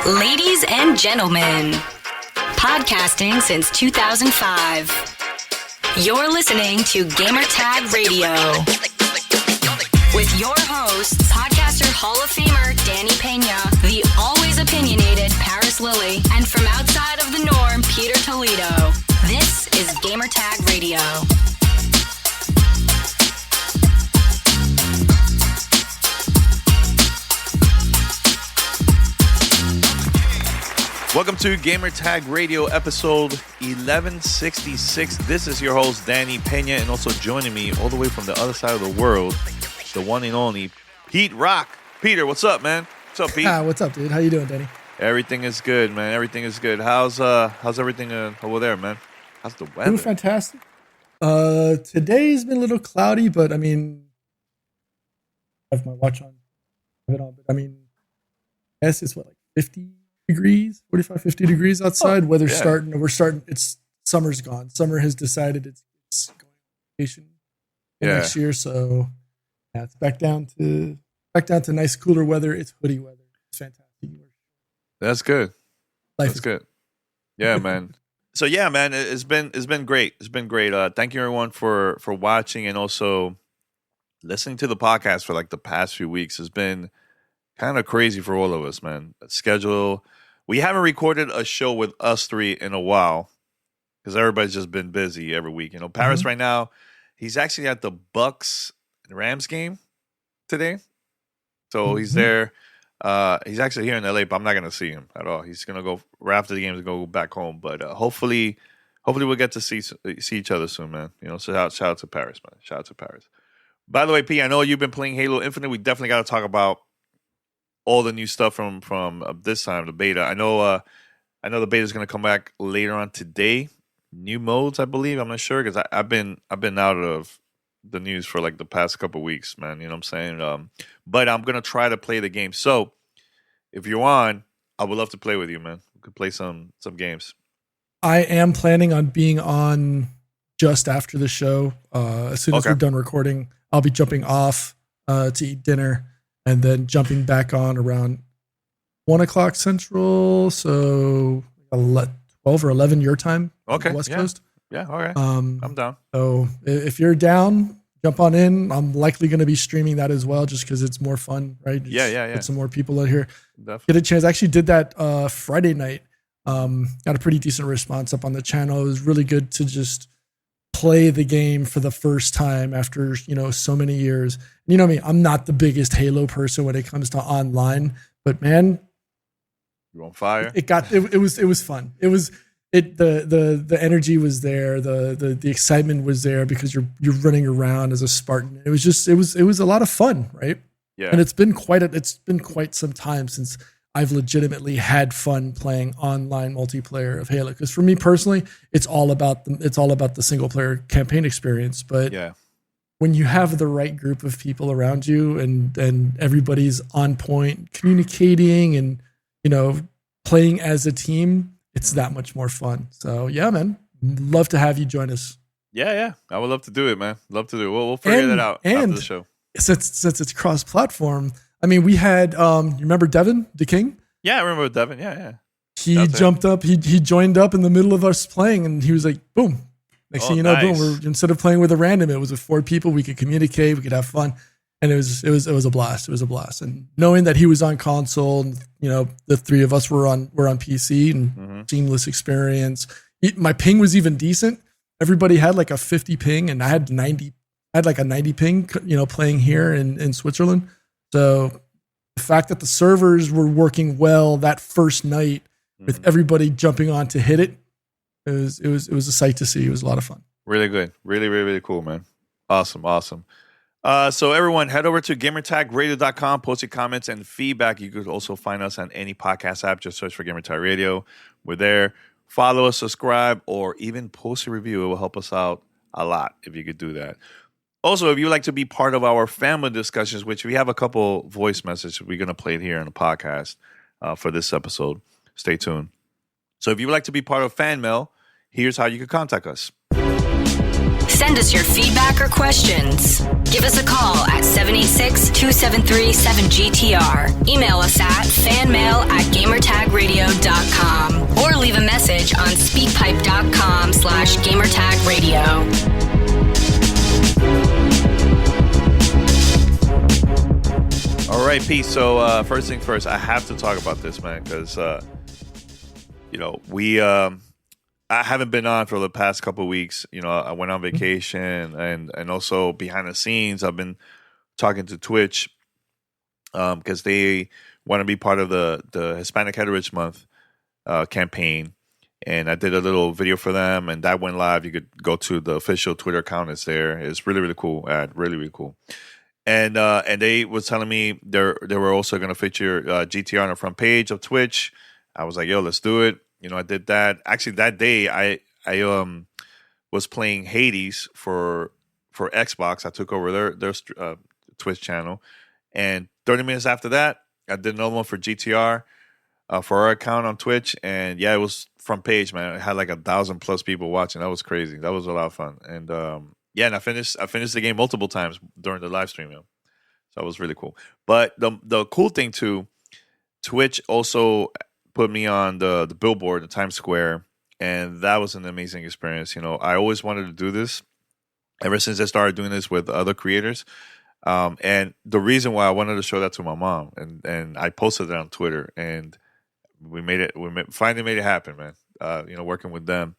Ladies and gentlemen, podcasting since 2005. You're listening to Gamertag Radio. With your hosts, podcaster Hall of Famer Danny Pena, the always opinionated Paris Lilly, and from outside of the norm, Peter Toledo. This is Gamertag Radio. Welcome to Gamertag Radio episode 1166. This is your host, Danny Pena, and also joining me all the way from the other side of the world, the one and only Pete Rock. Peter, what's up, man? What's up, Pete? What's up, dude? How you doing, Danny? Everything is good, man. Everything is good. How's everything over there, man? How's the weather? Doing fantastic. Today's been a little cloudy, but I mean, I have my watch on. But I mean, I guess it's what, like 50 degrees, 45, 50 degrees outside. Weather's starting. It's summer's gone. Summer has decided it's going on vacation next year. So yeah, it's back down to nice cooler weather. It's hoodie weather. It's fantastic. That's good. That's good. Yeah, man. So yeah, man, it's been great. It's been great. Thank you everyone for watching and also listening to the podcast for like the past few weeks. Has been kind of crazy for all of us, man. Schedule. We haven't recorded a show with us three in a while because everybody's just been busy every week. You know, Paris right now, he's actually at the Bucks and Rams game today. So he's there. He's actually here in LA, but I'm not going to see him at all. He's going to go right after the game to go back home. But hopefully we'll get to see each other soon, man. You know, so shout out to Paris, man. Shout out to Paris. By the way, P, I know you've been playing Halo Infinite. We definitely got to talk about all the new stuff from this time, the beta. I know the beta is going to come back later on today. New modes, I believe. I'm not sure because I've been out of the news for like the past couple of weeks, man. You know what I'm saying? But I'm going to try to play the game. So if you're on, I would love to play with you, man. We could play some games. I am planning on being on just after the show. As soon as we're done recording, I'll be jumping off to eat dinner. And then jumping back on around 1 o'clock Central, so 12 or 11 your time. Okay, West Coast. Yeah, all right. I'm down. So if you're down, jump on in. I'm likely going to be streaming that as well, just because it's more fun, right? Get some more people in here. Definitely. Get a chance. I actually did that Friday night. Got a pretty decent response up on the channel. It was really good to just play the game for the first time after, so many years. You know me, I'm not the biggest Halo person when it comes to online, but man, you're on fire. It was fun. The energy was there. The excitement was there because you're running around as a Spartan. It was a lot of fun, right? Yeah. And it's been quite some time since I've legitimately had fun playing online multiplayer of Halo. Because for me personally, it's all about the single player campaign experience. But when you have the right group of people around you and everybody's on point, communicating and playing as a team, it's that much more fun. So yeah, man, love to have you join us. Yeah, I would love to do it, man. Love to do it. We'll figure that out after the show. Since it's cross-platform. I mean, we had, you remember Devin, the King? Yeah, I remember Devin. Yeah. He jumped up. He joined up in the middle of us playing, and he was like, boom. Next thing you know, boom. Instead of playing with a random, it was with 4 people. We could communicate. We could have fun. And it was a blast. It was a blast. And knowing that he was on console, and, the 3 of us were on PC and seamless experience. My ping was even decent. Everybody had like a 50 ping, and I had 90. I had like a 90 ping, playing here in Switzerland. So the fact that the servers were working well that first night with everybody jumping on to hit it, it was a sight to see. It was a lot of fun. Really good. Really, really, really cool, man. Awesome. So everyone, head over to gamertagradio.com, post your comments and feedback. You could also find us on any podcast app. Just search for Gamertag Radio. We're there. Follow us, subscribe, or even post a review. It will help us out a lot if you could do that. Also, if you'd like to be part of our family discussions, which we have a couple voice messages, we're going to play it here on the podcast for this episode. Stay tuned. So if you would like to be part of Fan Mail, here's how you can contact us. Send us your feedback or questions. Give us a call at 786-273-7GTR. Email us at fanmail@gamertagradio.com. hype.com/gamertagradio. All right, Pete. So first thing first, I have to talk about this, man, because I haven't been on for the past couple of weeks. I went on vacation, and also behind the scenes, I've been talking to Twitch because they want to be part of the Hispanic Heritage Month campaign, and I did a little video for them, and that went live. You could go to the official Twitter account; it's there. It's really, really cool. Really, really cool. And they was telling me they were also going to feature GTR on the front page of Twitch. I was like, yo, let's do it. I did that. Actually, that day I was playing Hades for Xbox. I took over their Twitch channel, and 30 minutes after that, I did another one for GTR for our account on Twitch. And yeah, it was front page, man. It had like 1,000+ people watching. That was crazy. That was a lot of fun. And and I finished the game multiple times during the live stream. So that was really cool. But the cool thing too, Twitch also put me on the Billboard in Times Square, and that was an amazing experience. I always wanted to do this ever since I started doing this with other creators. And the reason why I wanted to show that to my mom, and I posted it on Twitter, and we finally made it happen, man. Working with them,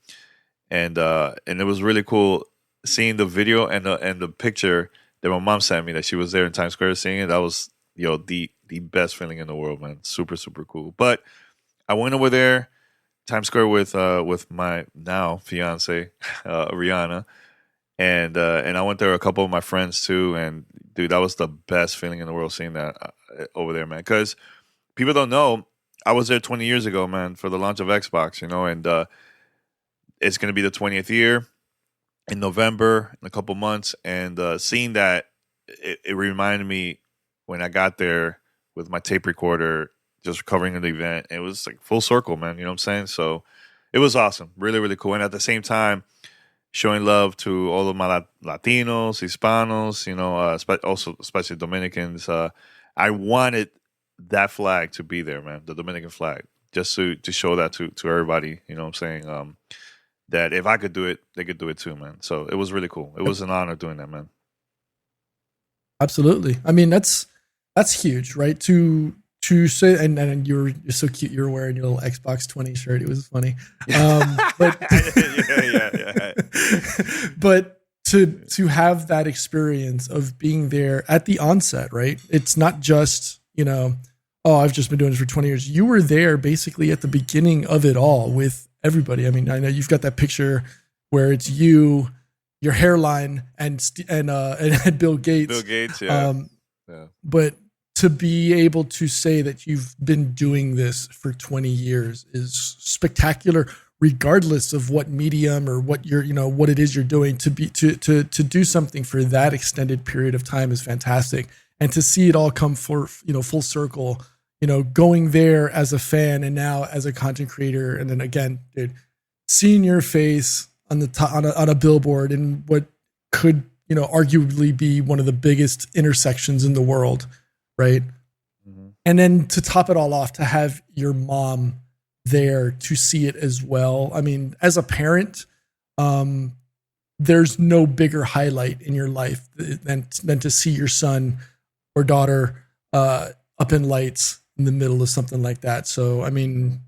and it was really cool seeing the video and the picture that my mom sent me that she was there in Times Square seeing it. That was the best feeling in the world, man. Super, super cool. But I went over there, Times Square, with my now fiance, Rihanna, and I went there with a couple of my friends too. And dude, that was the best feeling in the world seeing that over there, man. Because people don't know, I was there 20 years ago, man, for the launch of Xbox. And it's going to be the 20th year in November, in a couple months, and seeing that, it reminded me when I got there with my tape recorder, just covering the event. It was like full circle, man. You know what I'm saying? So it was awesome, really, really cool. And at the same time, showing love to all of my Latinos, Hispanos, also especially Dominicans. I wanted that flag to be there, man, the Dominican flag, just to show that to everybody. You know what I'm saying? That if I could do it, they could do it too, man. So it was really cool. It was an honor doing that, man. Absolutely. I mean, that's huge, right? To say, and you're so cute. You're wearing your little Xbox 20 shirt. It was funny. But yeah. But to have that experience of being there at the onset, right? It's not just, I've just been doing this for 20 years. You were there basically at the beginning of it all with everybody. I mean, I know you've got that picture where it's you, your hairline, and Bill Gates. Bill Gates, yeah. But to be able to say that you've been doing this for 20 years is spectacular, regardless of what medium or what what it is you're doing. To do something for that extended period of time is fantastic, and to see it all come full circle. Going there as a fan and now as a content creator, and then again, dude, seeing your face on a billboard in what could arguably be one of the biggest intersections in the world, right? Mm-hmm. And then to top it all off, to have your mom there to see it as well. I mean, as a parent, there's no bigger highlight in your life than to see your son or daughter up in lights in the middle of something like that. So, I mean,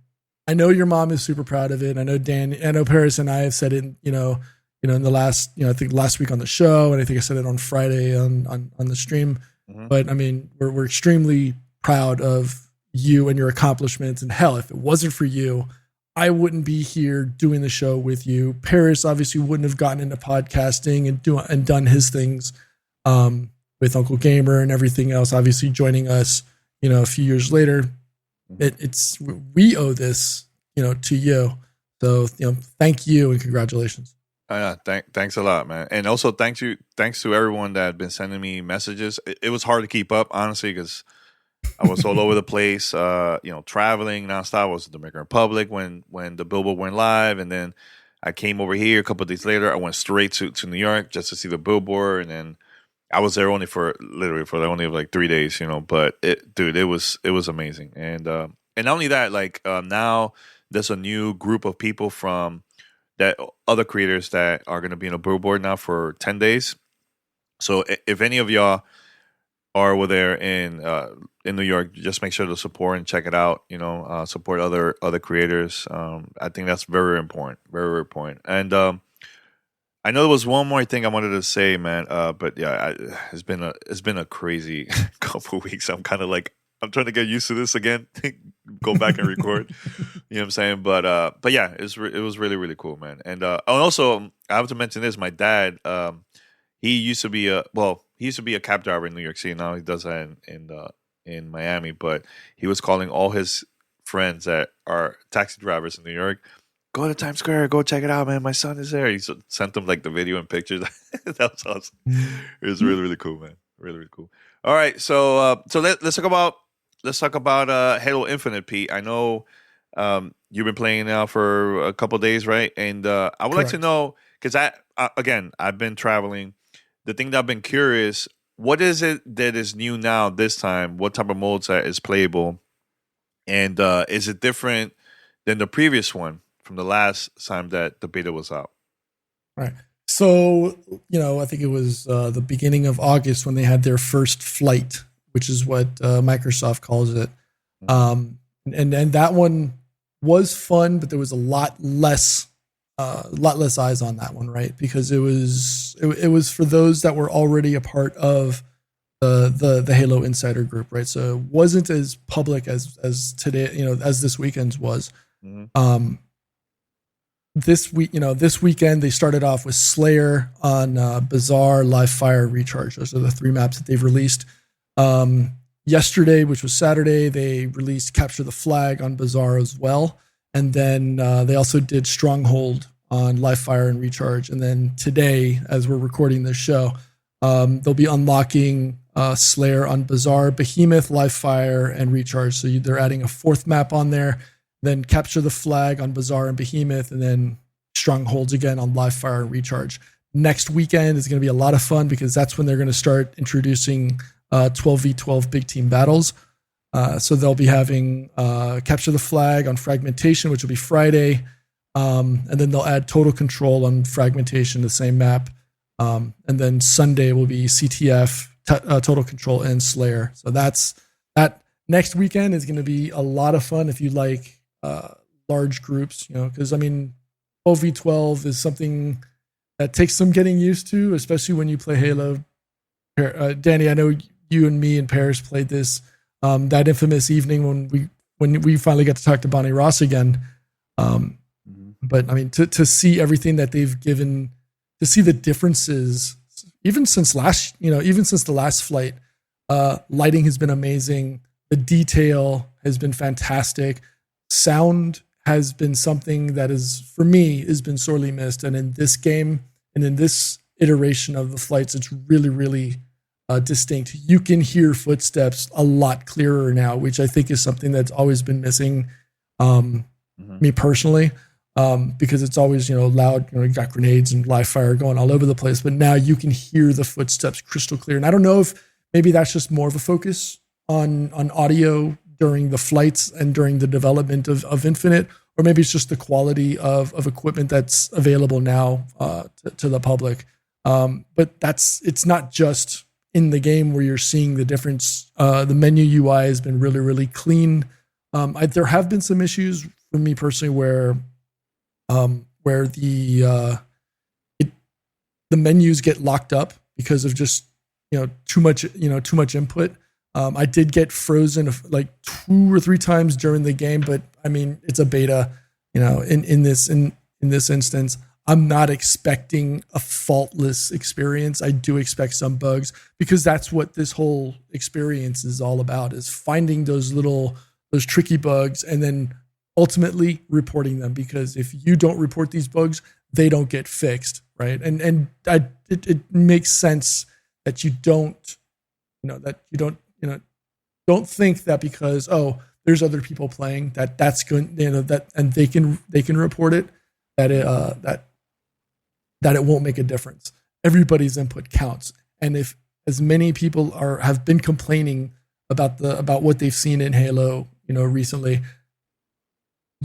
I know your mom is super proud of it. I know Paris and I have said it, in the last, I think last week on the show, and I think I said it on Friday on the stream. Mm-hmm. But I mean, we're extremely proud of you and your accomplishments. And hell, if it wasn't for you, I wouldn't be here doing the show with you. Paris obviously wouldn't have gotten into podcasting and done his things with Uncle Gamer and everything else. Obviously joining us, a few years later. We owe this, to you. So, thank you and congratulations. Thanks a lot, man. And also thanks to everyone that had been sending me messages. It was hard to keep up, honestly, because I was all over the place, traveling nonstop. I was in the Dominican Republic when the Billboard went live, and then I came over here a couple of days later. I went straight to New York just to see the Billboard, and then I was there only for like 3 days, But it was amazing, and not only that, like now there's a new group of people from that other creators that are going to be in a Billboard now for 10 days. So if any of y'all are over there in New York, just make sure to support and check it out. Support other creators. I think that's very important, very, very important. And I know there was one more thing I wanted to say, man. But yeah, it's been a crazy couple weeks. I'm kind of like, I'm trying to get used to this again. Go back and record. You know what I'm saying? But yeah, it was really, really cool, man. And also I have to mention this. My dad, he used to be a cab driver in New York City. Now he does that in Miami. But he was calling all his friends that are taxi drivers in New York. Go to Times Square. Go check it out, man. My son is there. He sent them like the video and pictures. That was awesome. It was really, really cool, man. Really, really cool. All right, so let's talk about Halo Infinite, Pete. I know you've been playing now for a couple of days, right? And I would like to know, because I've been traveling. The thing that I've been curious, what is it that is new now this time? What type of modes that is playable? And is it different than the previous one from the last time that the beta was out? Right. So, I think it was the beginning of August when they had their first flight, which is what Microsoft calls it. And that one was fun, but there was a lot less eyes on that one, right? Because it was for those that were already a part of the Halo Insider group, right? So it wasn't as public as today, as this weekend's was. Mm-hmm. This weekend they started off with Slayer on Bazaar, Live Fire, Recharge. Those are the 3 maps that they've released. Yesterday, which was Saturday, they released Capture the Flag on Bazaar as well. And then they also did Stronghold on Live Fire and Recharge. And then today, as we're recording this show, they'll be unlocking Slayer on Bazaar, Behemoth, Live Fire, and Recharge. So they're adding a 4th map on there. Then Capture the Flag on Bazaar and Behemoth, and then Strongholds again on Live Fire and Recharge. Next weekend is going to be a lot of fun because that's when they're going to start introducing 12v12 big team battles. So they'll be having Capture the Flag on Fragmentation, which will be Friday. And then they'll add Total Control on Fragmentation, the same map. And then Sunday will be CTF, Total Control, and Slayer. So that next weekend is going to be a lot of fun if you like large groups, because 12v12 is something that takes some getting used to, especially when you play Halo. Danny, I know you and me and Paris played this that infamous evening when we finally got to talk to Bonnie Ross again. But to see everything that they've given, to see the differences, even since the last flight, lighting has been amazing. The detail has been fantastic. Sound has been something that for me, has been sorely missed. And in this game and in this iteration of the flights, it's really, really distinct. You can hear footsteps a lot clearer now, which I think is something that's always been missing me personally, because it's always, loud, you got grenades and live fire going all over the place. But now you can hear the footsteps crystal clear. And I don't know if maybe that's just more of a focus on audio during the flights and during the development of Infinite, or maybe it's just the quality of equipment that's available now to the public. But it's not just in the game where you're seeing the difference. The menu UI has been really, really clean. There have been some issues for me personally where the menus get locked up because of just too much input. I did get frozen like 2 or 3 times during the game, but it's a beta. In this instance, I'm not expecting a faultless experience. I do expect some bugs because that's what this whole experience is all about: is finding those tricky bugs and then ultimately reporting them. Because if you don't report these bugs, they don't get fixed, right? And it makes sense that you don't think that because there's other people playing that's good, that, and they can report it, that it won't make a difference. Everybody's input counts, and if as many people have been complaining about what they've seen in Halo, recently,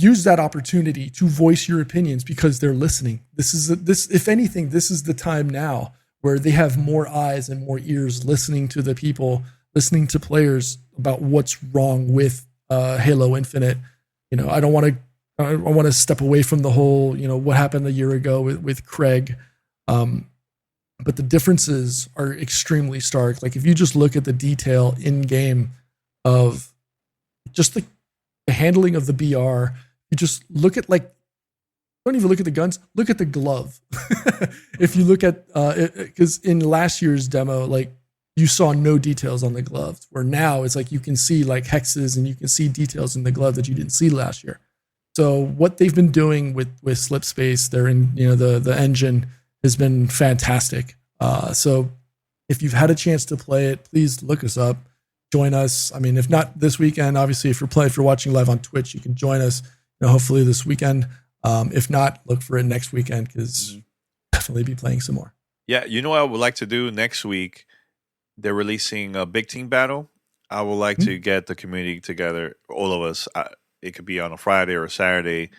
use that opportunity to voice your opinions because they're listening. If anything, this is the time now where they have more eyes and more ears listening to the people, listening to players about what's wrong with Halo Infinite. I don't want to step away from the whole, what happened a year ago with Craig. But the differences are extremely stark. Like if you just look at the detail in game of just the handling of the BR, you just look at don't even look at the guns, look at the glove. If you look at, because in last year's demo, you saw no details on the gloves, where now it's you can see hexes and you can see details in the glove that you didn't see last year. So what they've been doing with Slipspace, they're in, the engine has been fantastic. So if you've had a chance to play it, please look us up, join us. I mean, if not this weekend, obviously if you're watching live on Twitch, you can join us, hopefully this weekend. If not, look for it next weekend, because definitely be playing some more. Yeah. What I would like to do next week? They're releasing a big team battle. I would like to get the community together, all of us. It could be on a Friday or a Saturday,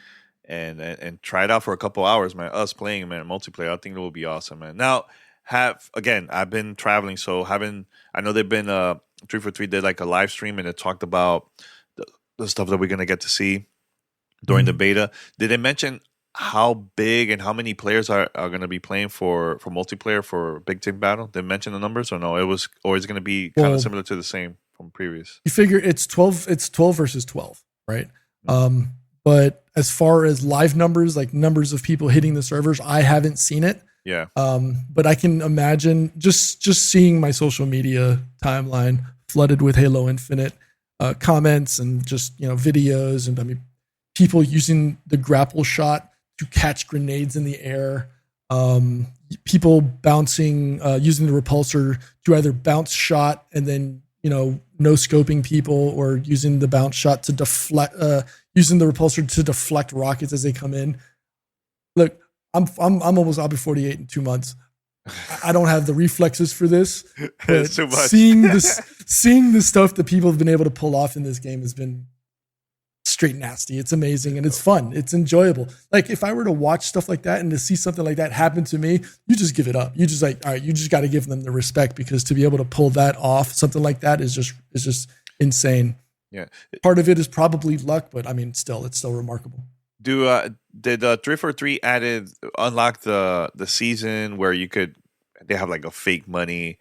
and try it out for a couple hours, man. Us playing, man, multiplayer. I think it will be awesome, man. Now, I've been traveling, so I know they've been 343 did a live stream, and it talked about the stuff that we're gonna get to see during the beta. Did they mention how big and how many players are going to be playing for multiplayer for big team battle? Did they mention the numbers or no? Is it going to be kind of similar to the same from previous? You figure it's 12 versus 12, right? But as far as live numbers, numbers of people hitting the servers, I haven't seen it. Yeah. But I can imagine just seeing my social media timeline flooded with Halo Infinite comments and just, videos, and I mean, people using the grapple shot to catch grenades in the air, people bouncing, using the repulsor to either bounce shot and then, no scoping people, or using the bounce shot to deflect, using the repulsor to deflect rockets as they come in. Look, I'm almost, I'll be 48 in 2 months. I don't have the reflexes for this. It's too much. Seeing the stuff that people have been able to pull off in this game has been straight nasty. It's amazing and it's fun. It's enjoyable. If I were to watch stuff like that and to see something like that happen to me, you just give it up. You just all right, you just got to give them the respect, because to be able to pull that off, something like that is just insane. Yeah. Part of it is probably luck, but I mean, it's still remarkable. Did 343 unlock the season where they have a fake money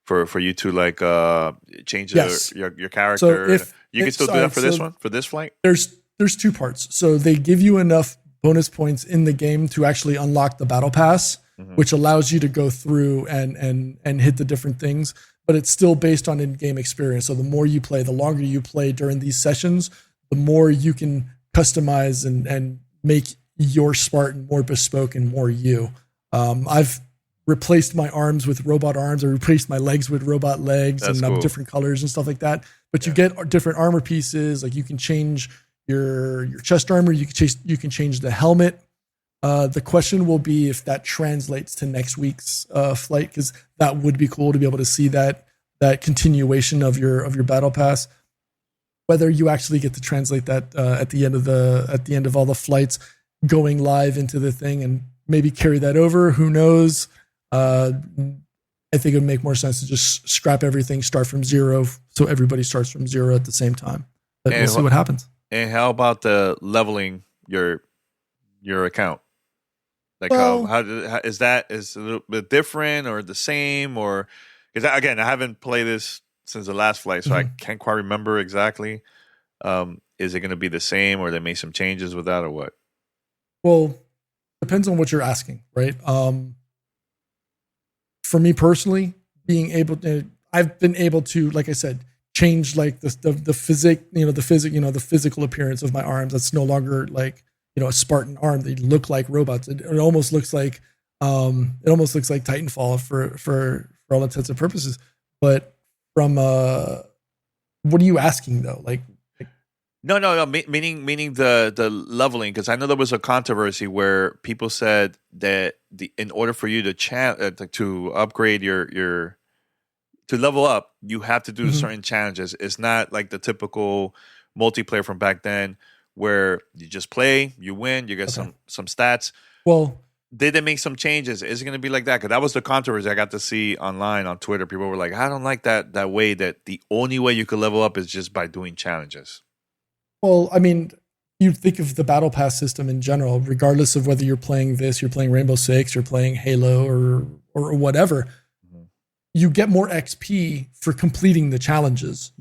for you to change your character? So you can still do that for this one, for this flight? There's two parts. So they give you enough bonus points in the game to actually unlock the battle pass, which allows you to go through and hit the different things, but it's still based on in-game experience. So the more you play, the longer you play during these sessions, the more you can customize and make your Spartan more bespoke and more you. I've replaced my arms with robot arms. I replaced my legs with robot legs. That's and cool. Different colors and stuff like that. But you get different armor pieces. You can change your chest armor. You can change the helmet. The question will be if that translates to next week's flight, because that would be cool to be able to see that continuation of your battle pass. Whether you actually get to translate that at the end of all the flights, going live into the thing, and maybe carry that over. Who knows? I think it would make more sense to just scrap everything, start from zero, so everybody starts from zero at the same time. But we'll see what happens. And how about the leveling your account? How is that? Is it a little bit different or the same? Or because again, I haven't played this since the last flight, so I can't quite remember exactly. Is it going to be the same, or they made some changes with that, or what? Well, depends on what you're asking, right? For me personally, I've been able to, like I said, change the physical appearance of my arms. That's no longer a Spartan arm. They look like robots. It almost looks like Titanfall for all intents and purposes. But from what are you asking though? No. Meaning the leveling, because I know there was a controversy where people said that in order for you to upgrade to level up, you have to do certain challenges. It's not like the typical multiplayer from back then where you just play, you win, you get some stats. Well, did they make some changes? Is it going to be like that? Because that was the controversy I got to see online on Twitter. People were like, I don't like that way, that the only way you could level up is just by doing challenges. Well, I mean, you think of the battle pass system in general, regardless of whether you're playing this, you're playing Rainbow Six, you're playing Halo or whatever, you get more XP for completing the challenges,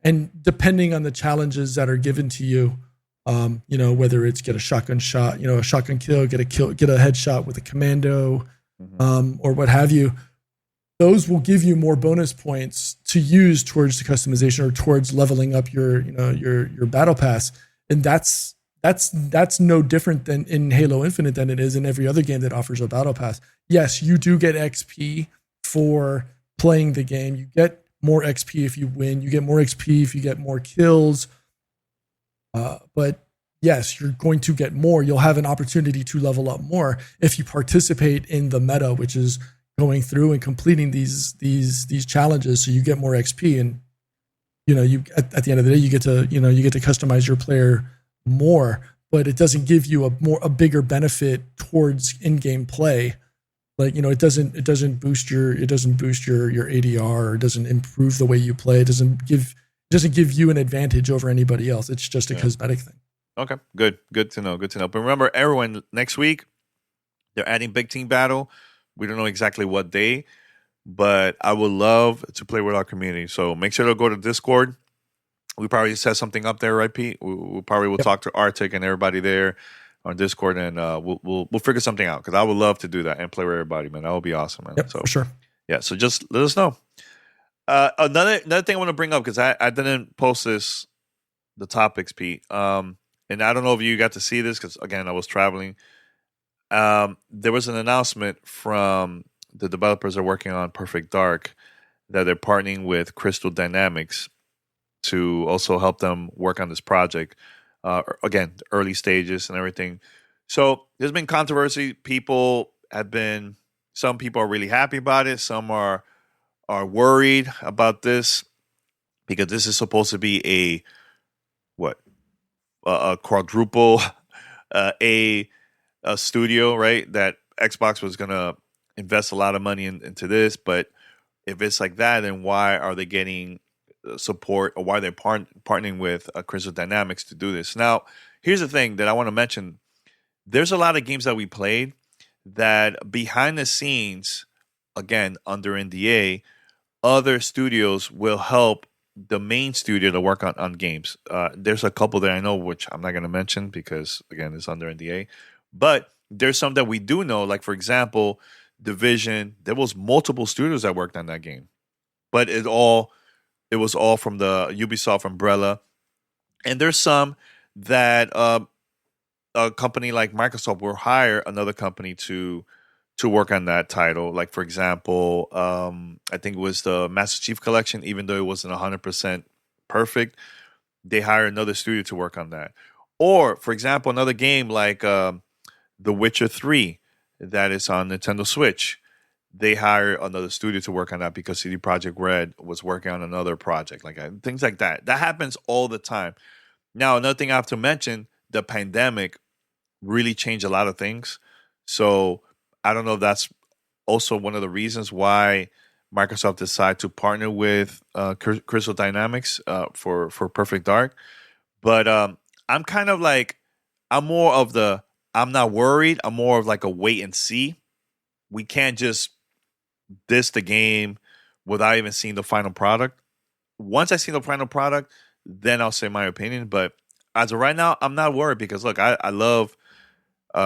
and depending on the challenges that are given to you, whether it's get a shotgun shot, a shotgun kill, get a headshot with a commando, or what have you, those will give you more bonus points to use towards the customization or towards leveling up your battle pass. And that's no different than in Halo Infinite than it is in every other game that offers a battle pass. Yes, you do get XP for playing the game. You get more XP if you win. You get more XP if you get more kills. But yes, you're going to get more. You'll have an opportunity to level up more if you participate in the meta, which is going through and completing these challenges. So you get more XP, and you at the end of the day, you get to customize your player more, but it doesn't give you a bigger benefit towards in-game play. Like, it doesn't boost your ADR, or it doesn't improve the way you play. It doesn't give you an advantage over anybody else. It's just a cosmetic thing. Okay, good to know. But remember, everyone, next week they're adding Big Team Battle. We don't know exactly what day, but I would love to play with our community. So make sure to go to Discord. We probably set something up there, right, Pete? We probably will talk to Arctic and everybody there on Discord, and we'll figure something out, because I would love to do that and play with everybody, man. That would be awesome, man. Yep, so for sure. Yeah, so just let us know. Another thing I want to bring up, because I didn't post the topics, Pete. And I don't know if you got to see this, because again, I was traveling. There was an announcement from the developers that are working on Perfect Dark that they're partnering with Crystal Dynamics to also help them work on this project. Again, early stages and everything. So there's been controversy. Some people are really happy about it. Some are worried about this, because this is supposed to be a quadruple a studio, right? That Xbox was going to invest a lot of money into this. But if it's like that, then why are they getting support, or why they're partnering with Crystal Dynamics to do this? Now, here's the thing that I want to mention. There's a lot of games that we played that behind the scenes, again, under NDA, other studios will help the main studio to work on games. There's a couple that I know, which I'm not going to mention because, again, it's under NDA. But there's some that we do know, like, for example, Division. There was multiple studios that worked on that game, but it was all from the Ubisoft umbrella. And there's some that a company like Microsoft will hire another company to work on that title. Like, for example, I think it was the Master Chief Collection. Even though it wasn't 100% perfect, they hire another studio to work on that. Or, for example, another game like The Witcher 3 that is on Nintendo Switch. They hire another studio to work on that because CD Projekt Red was working on another project, like things like that. That happens all the time. Now, another thing I have to mention, the pandemic really changed a lot of things. So I don't know if that's also one of the reasons why Microsoft decided to partner with Crystal Dynamics for Perfect Dark. But I'm kind of like, I'm not worried. I'm more of like a wait and see. We can't just diss the game without even seeing the final product. Once I see the final product, then I'll say my opinion. But as of right now, I'm not worried, because look, I love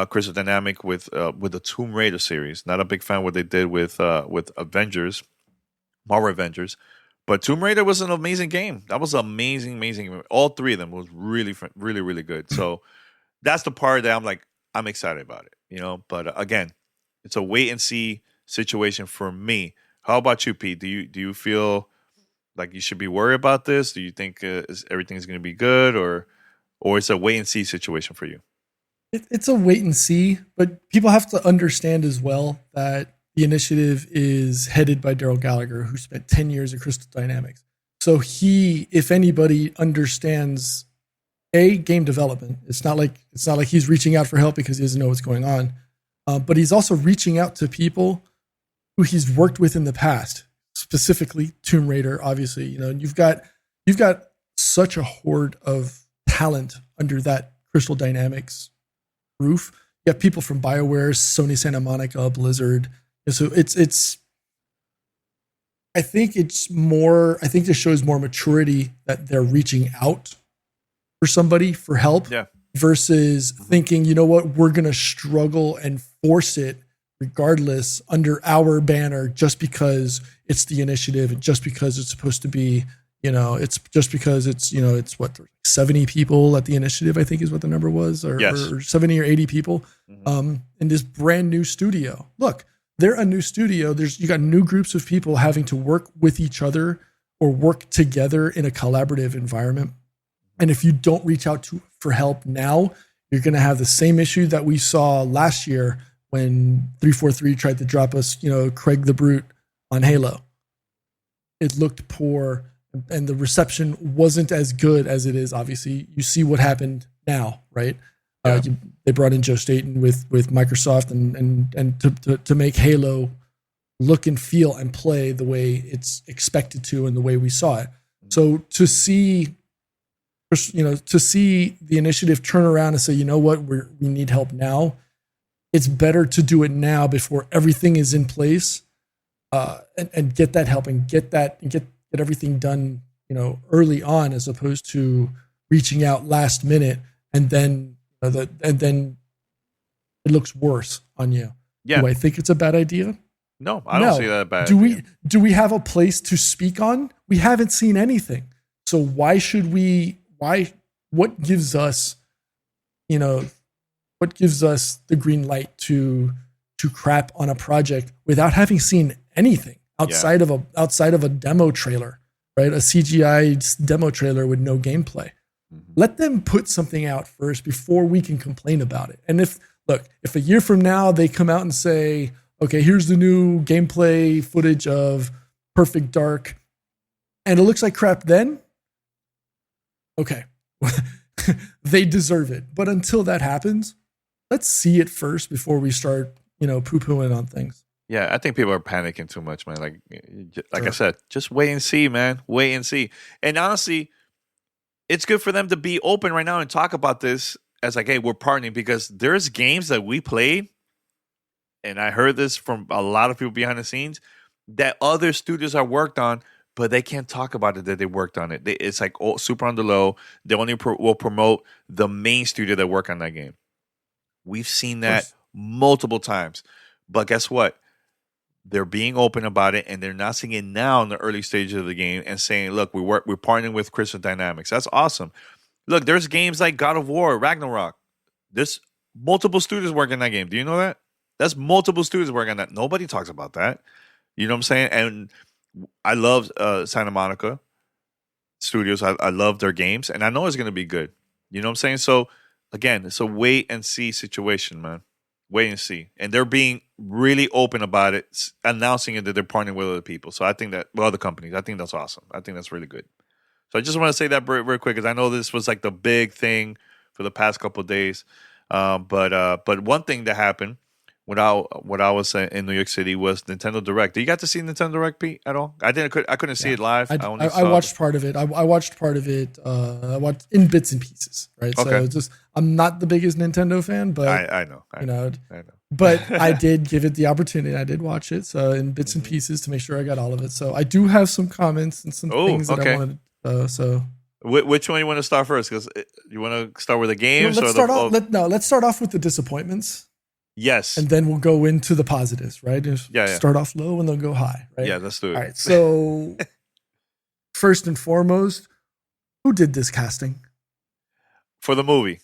Crystal Dynamics with the Tomb Raider series. Not a big fan of what they did with Avengers, Marvel Avengers, but Tomb Raider was an amazing game. That was amazing. All three of them was really, really, really good. So that's the part that I'm excited about it, But again, it's a wait and see situation for me. How about you, Pete? Do you feel like you should be worried about this? Do you think everything's going to be good, or it's a wait and see situation for you? It's a wait and see, but people have to understand as well that the initiative is headed by Daryl Gallagher, who spent 10 years at Crystal Dynamics. So he, if anybody, understands game development. It's not like he's reaching out for help because he doesn't know what's going on, but he's also reaching out to people who he's worked with in the past, specifically Tomb Raider. Obviously, you've got such a horde of talent under that Crystal Dynamics roof. You have people from BioWare, Sony Santa Monica, Blizzard. So it's. I think this shows more maturity that they're reaching out for somebody for help versus thinking, you know what, we're going to struggle and force it regardless under our banner just because it's the initiative and just because it's supposed to be, it's just because it's, it's what, 70 people at the initiative, I think is what the number was, or 70 or 80 people in this brand new studio. Look, they're a new studio. You got new groups of people having to work with each other or work together in a collaborative environment. And if you don't reach out for help now, you're going to have the same issue that we saw last year when 343 tried to drop us, Craig the Brute on Halo. It looked poor and the reception wasn't as good as it is. Obviously, you see what happened now, right? Yeah. They brought in Joe Staten with Microsoft and to make Halo look and feel and play the way it's expected to and the way we saw it. So to see the initiative turn around and say, you know what, we need help now. It's better to do it now before everything is in place, and get that help and get everything done, early on, as opposed to reaching out last minute and then it looks worse on you. Yeah. Do I think it's a bad idea? No, I don't see that as bad. Do we have a place to speak on? We haven't seen anything. So why should we? What gives us, the green light to crap on a project without having seen anything outside of a demo trailer, right? A CGI demo trailer with no gameplay. Mm-hmm. Let them put something out first before we can complain about it. And if a year from now they come out and say, okay, here's the new gameplay footage of Perfect Dark, and it looks like crap, then okay, they deserve it. But until that happens, let's see it first before we start, poo-pooing on things. Yeah, I think people are panicking too much, man. Like I said, just wait and see, man. Wait and see. And honestly, it's good for them to be open right now and talk about this as like, hey, we're partnering, because there's games that we played, and I heard this from a lot of people behind the scenes, that other studios are worked on, but they can't talk about it that they worked on it. It's like super on the low. They only will promote the main studio that worked on that game. We've seen that multiple times. But guess what? They're being open about it, and they're not seeing it now in the early stages of the game and saying, look, we're partnering with Crystal Dynamics. That's awesome. Look, there's games like God of War, Ragnarok. There's multiple studios working on that game. Do you know that? That's multiple studios working on that. Nobody talks about that. You know what I'm saying? And I love Santa Monica Studios. I love their games, and I know it's going to be good. You know what I'm saying? So, again, it's a wait and see situation, man. Wait and see. And they're being really open about it, announcing it that they're partnering with other people. So I think that, other companies, I think that's awesome. I think that's really good. So I just want to say that very, very quick, because I know this was like the big thing for the past couple of days. But one thing that happened when I was in New York City was Nintendo Direct. Did you got to see Nintendo Direct, Pete, at all? I couldn't see it live. I watched part of it. I watched part of it. I watched in bits and pieces, right? Okay. So I'm not the biggest Nintendo fan, but I know. But I did give it the opportunity. I did watch it, so in bits and pieces to make sure I got all of it. So I do have some comments and some things that I wanted. Which one you want to start first? Because you want to start with the games. Let's start off with the disappointments. Yes. And then we'll go into the positives, right? Start off low and then go high, right? Yeah, let's do it. All right. So first and foremost, who did this casting? For the movie.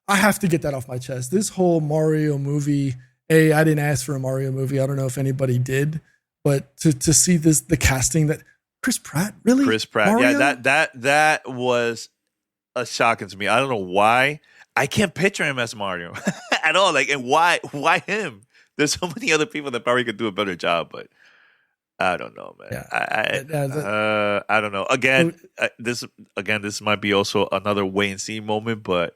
I have to get that off my chest. This whole Mario movie, I didn't ask for a Mario movie. I don't know if anybody did, but to see the casting that Chris Pratt, really? Chris Pratt. Mario? Yeah, that was a shock to me. I don't know why. I can't picture him as Mario at all. Like, and why him? There's so many other people that probably could do a better job, but I don't know, man. Yeah. I don't know. This might be also another wait and see moment, but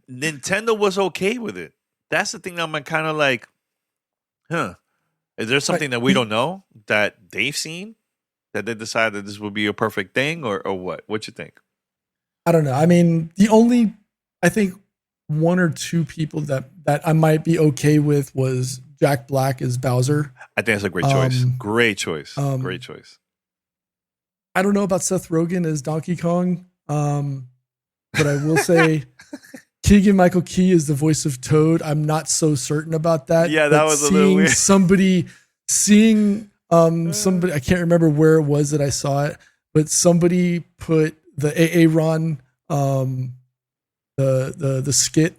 Nintendo was okay with it. That's the thing. I'm kind of like, is there something that we don't know that they've seen that they decided this would be a perfect thing, or what? What you think? I don't know. I mean, I think one or two people that I might be okay with was Jack Black as Bowser. I think that's a great choice. Great choice. Great choice. I don't know about Seth Rogen as Donkey Kong, but I will say Keegan-Michael Key is the voice of Toad. I'm not so certain about that. Yeah, that was a little weird. Seeing somebody, I can't remember where it was that I saw it, but somebody put the Aaron the skit,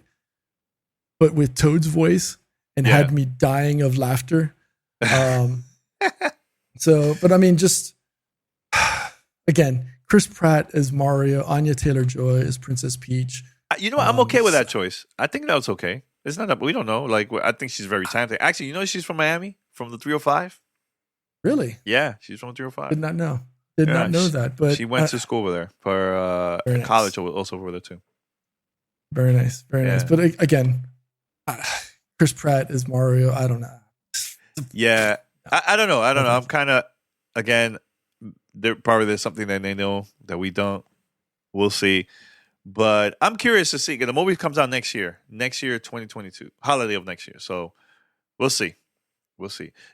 but with Toad's voice, and had me dying of laughter. But I mean, just again, Chris Pratt as Mario, Anya Taylor-Joy as Princess Peach. You know what? I'm okay with that choice. I think that was okay. It's not that we don't know. Like, I think she's very talented. Actually, you know, she's from Miami, from the 305. Really? Yeah, she's from 305. Did not know. Did not know that. But she went to school over there for college, also over there too. Very nice, very nice. But again, Chris Pratt is Mario. I don't know. Yeah, I don't know. I'm kind of, again, there's something that they know that we don't. We'll see. But I'm curious to see. The movie comes out next year, 2022, holiday of next year. So we'll see.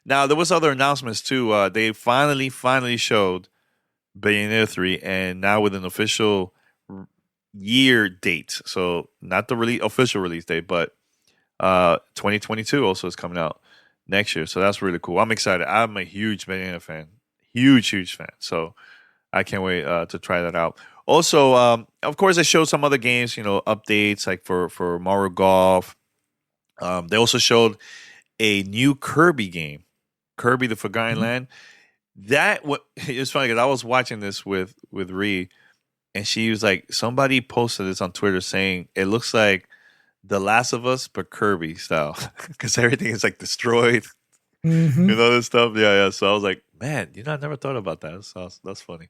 Now, there was other announcements too. They finally showed Bayonetta 3, and now with an official year date. So not the official release date, but 2022 also is coming out next year. So that's really cool. I'm excited. I'm a huge Bayonetta fan. Huge fan. So I can't wait to try that out. Also, of course, they showed some other games, updates like for Mario Golf. They also showed a new Kirby game, Kirby the Forgotten Land. It's funny because I was watching this with Ree, and she was like, somebody posted this on Twitter saying it looks like The Last of Us but Kirby style because everything is like destroyed, this stuff. Yeah. So I was like, man, I never thought about that. So that's funny.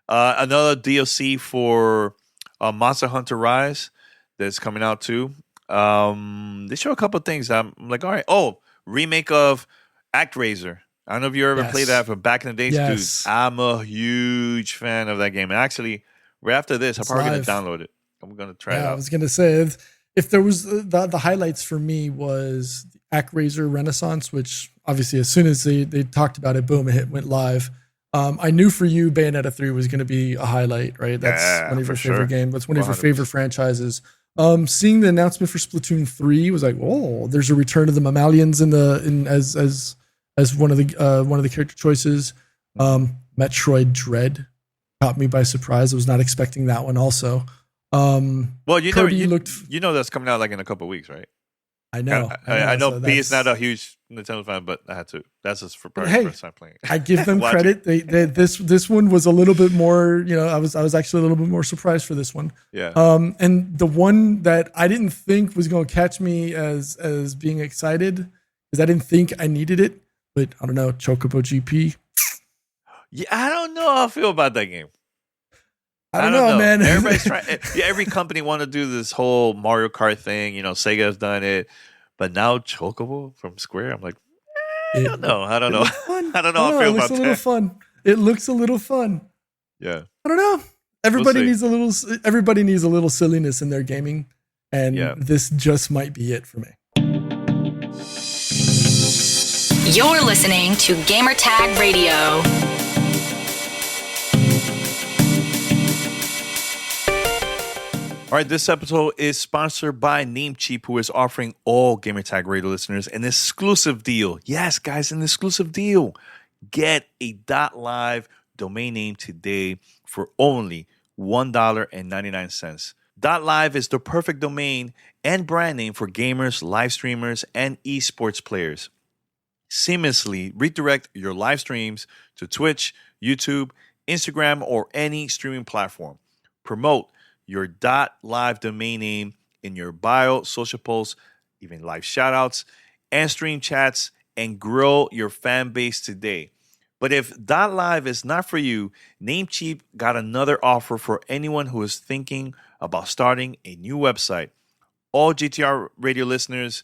Another DLC for Monster Hunter Rise that's coming out too. They show a couple of things. I'm like, all right. Oh, remake of ActRaiser. I don't know if you ever played that from back in the days, dude. I'm a huge fan of that game. And actually, right after this, I'm probably going to download it. I'm going to try it out. I was going to say, if there was the highlights for me was ActRaiser Renaissance, which obviously as soon as they talked about it, boom, it went live. I knew for you, Bayonetta 3 was going to be a highlight, right? That's one of your favorite games. That's one of your favorite franchises. Seeing the announcement for Splatoon 3 was like, oh, there's a return of the mammalians as one of the character choices. Metroid Dread caught me by surprise. I was not expecting that one also. Well, you know that's coming out like in a couple of weeks, right? I know. I know so B is not a huge Nintendo fan, but I had to. That's just for first time playing. I give them credit. This one was a little bit more. I was actually a little bit more surprised for this one. Yeah. And the one that I didn't think was going to catch me as being excited because I didn't think I needed it, but I don't know. Chocobo GP. Yeah, I don't know how I feel about that game. I don't know, man. Everybody's trying. Every company want to do this whole Mario Kart thing. Sega has done it, but now Chocobo from Square. I'm like, I don't know. I don't know how I feel about that. It looks a little fun. It looks a little fun. Yeah. I don't know. Everybody needs a little silliness in their gaming, and this just might be it for me. You're listening to Gamertag Radio. All right, this episode is sponsored by Namecheap, who is offering all Gamertag Radio listeners an exclusive deal. Yes, guys, an exclusive deal. Get a .live domain name today for only $1.99. .live is the perfect domain and brand name for gamers, live streamers, and esports players. Seamlessly redirect your live streams to Twitch, YouTube, Instagram, or any streaming platform. Promote your .live domain name in your bio, social posts, even live shoutouts, and stream chats and grow your fan base today. But if .live is not for you, Namecheap got another offer for anyone who is thinking about starting a new website. All GTR radio listeners